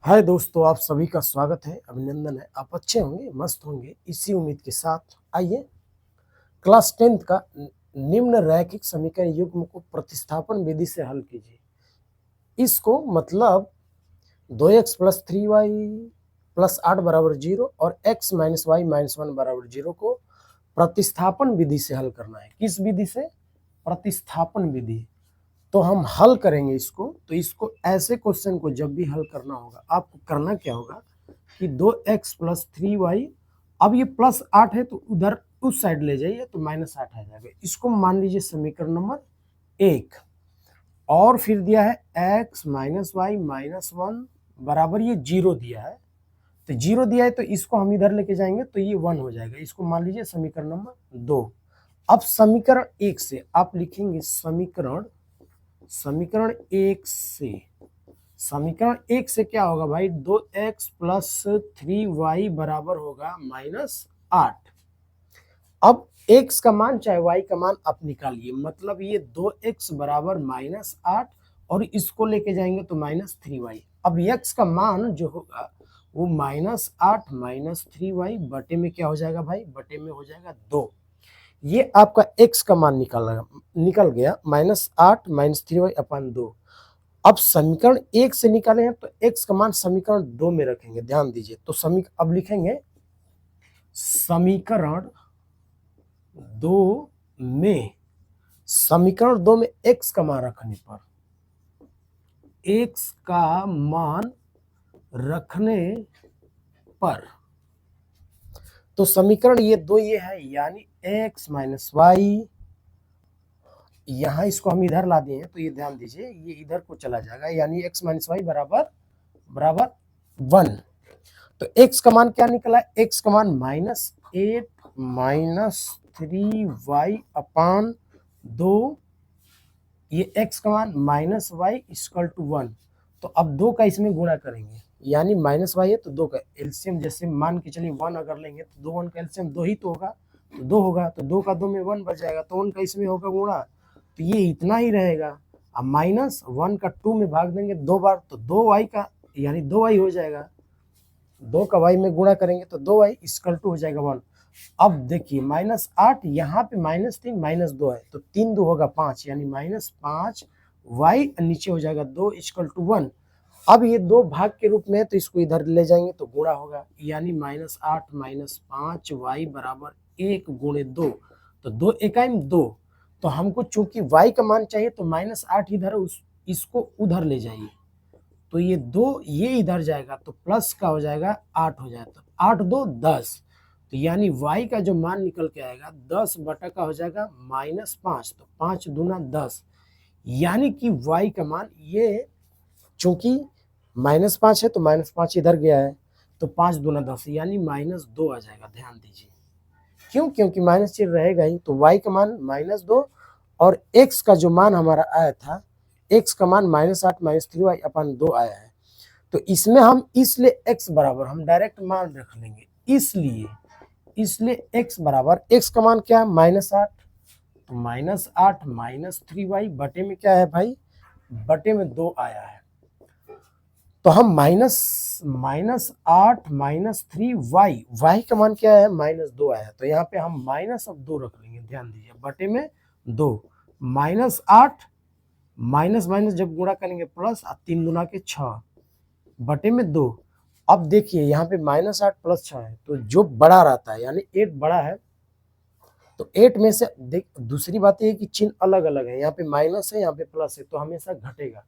हाय दोस्तों, आप सभी का स्वागत है, अभिनंदन है। आप अच्छे होंगे, मस्त होंगे, इसी उम्मीद के साथ आइए क्लास 10th का निम्न रैखिक समीकरण युग्म को प्रतिस्थापन विधि से हल कीजिए। इसको मतलब 2x प्लस 3y प्लस 8 बराबर 0 और x माइनस वाई माइनस 1 बराबर 0 को प्रतिस्थापन विधि से हल करना है। किस विधि से? प्रतिस्थापन विधि। तो हम हल करेंगे इसको। तो इसको ऐसे क्वेश्चन को जब भी हल करना होगा, आपको करना क्या होगा कि 2x प्लस 3y, अब ये प्लस 8 है तो उधर उस साइड ले जाइए तो माइनस 8 आ जाएगा। इसको मान लीजिए समीकरण नंबर 1। और फिर दिया है x माइनस वाई माइनस 1 बराबर ये 0 दिया है। तो 0 दिया है तो इसको हम इधर लेके जाएंगे तो ये 1 हो जाएगा। इसको मान लीजिए समीकरण नंबर 2। अब समीकरण 1 से आप लिखेंगे समीकरण 1 से क्या होगा भाई? 2x प्लस 3y बराबर होगा माइनस 8। अब x का मान चाहे y का मान आप निकालिए, मतलब ये 2x बराबर माइनस 8 और इसको लेके जाएंगे तो माइनस 3y। अब x का मान जो होगा वो माइनस 8 माइनस 3y बटे में क्या हो जाएगा भाई? बटे में हो जाएगा 2। ये आपका x का मान निकल गया माइनस 8 माइनस 3y अपन 2। अब समीकरण 1 से निकाले हैं तो x का मान समीकरण 2 में रखेंगे। ध्यान दीजिए। तो अब लिखेंगे समीकरण 2 में x का मान रखने पर तो समीकरण ये 2 ये है, यानी x माइनस वाई, यहां इसको हम इधर ला दिए हैं तो ये ध्यान दीजिए ये इधर को चला जाएगा, यानी x माइनस वाई बराबर 1। तो x का मान क्या निकला? x का मान माइनस 8 माइनस 3y अपान 2। ये x का मान माइनस वाई इक्वल टू 1। तो अब 2 का इसमें गुणा करेंगे, यानी माइनस वाई है तो 2 का एलसीएम, जैसे मान के चलिए 1 अगर लेंगे तो 2 1 का एलसीएम 2 ही तो होगा, तो 2 होगा। तो 2 का 2 में 1 बच जाएगा, तो 1 का इसमें होगा गुणा, तो ये इतना ही रहेगा। अब माइनस 1 का 2 में भाग देंगे 2 बार तो 2y का, यानी 2y हो जाएगा। 2 का y में गुणा करेंगे तो 2y इक्वल टू हो जाएगा 1। अब देखिए माइनस 8, यहाँ पे माइनस 3 माइनस 2 है तो 3 2 होगा 5, यानी माइनस 5 y नीचे हो जाएगा 2 इक्वल टू 1। अब ये 2 भाग के रूप में है तो इसको इधर ले जाएंगे तो गुणा होगा, यानी माइनस 8 माइनस 5 y बराबर 1 गुणे 2। तो 2 एकाइम 2। तो हमको चूंकि y का मान चाहिए तो माइनस 8 इधर, इसको उधर ले जाइए तो ये 2 ये इधर जाएगा तो प्लस का हो जाएगा 8 हो जाएगा। तो 8 2 10, तो यानी y का जो मान निकल के आएगा 10 बटा का हो जाएगा माइनस 5। तो 5 दूना 10, यानी कि y का मान ये, चूंकि माइनस 5 है तो माइनस 5 इधर गया है तो 5 दूना 10, यानी माइनस 2 आ जाएगा। ध्यान दीजिए क्यों? क्योंकि माइनस चिन्ह रहेगा ही, तो y का मान माइनस 2 और x का जो मान हमारा आया था, x का मान माइनस 8 माइनस 3y अपन 2 आया है। तो इसमें हम इसलिए x बराबर हम डायरेक्ट मान रख लेंगे, इसलिए x बराबर, x का मान क्या है? माइनस 8, तो माइनस 8 माइनस 3y बटे में क्या है भाई? बटे में 2 आया है। तो हम माइनस 8 माइनस 3y, y का मान क्या है? माइनस 2 आया है, तो यहाँ पे हम माइनस अब 2 रख लेंगे। ध्यान दीजिए बटे में 2, माइनस 8 माइनस माइनस जब गुणा करेंगे प्लस, 3 दूना के 6 बटे में 2। अब देखिए यहाँ पे माइनस 8 प्लस 6 है तो जो बड़ा रहता है, यानी 8 बड़ा है, तो 8 में से देख, दूसरी बात ये है कि चिन्ह अलग अलग है, यहाँ पे माइनस है यहाँ पे प्लस है तो हमेशा घटेगा।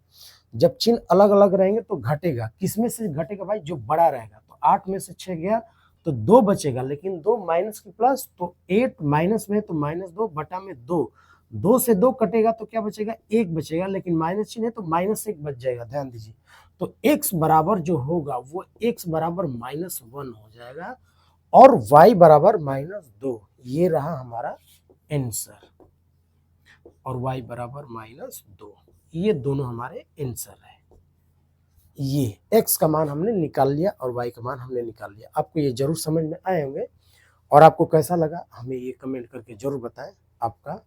जब चिन्ह अलग अलग रहेंगे तो घटेगा। किस में से घटेगा भाई? जो बड़ा रहेगा। तो 8 में से 6 गया तो 2 बचेगा, लेकिन 2 माइनस की प्लस, तो 8 माइनस में तो माइनस 2 बटा में 2, 2 से 2 कटेगा तो क्या बचेगा? 1 बचेगा, लेकिन माइनस चिन्ह है तो माइनस 1 बच जाएगा। ध्यान दीजिए। तो x बराबर जो होगा वो x बराबर माइनस 1 हो जाएगा और y बराबर माइनस 2। ये रहा हमारा आंसर, और y बराबर माइनस 2, ये दोनों हमारे आंसर है। ये x का मान हमने निकाल लिया और y का मान हमने निकाल लिया। आपको ये जरूर समझ में आए होंगे, और आपको कैसा लगा हमें ये कमेंट करके जरूर बताएं। आपका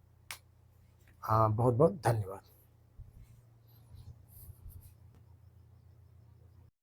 बहुत बहुत धन्यवाद।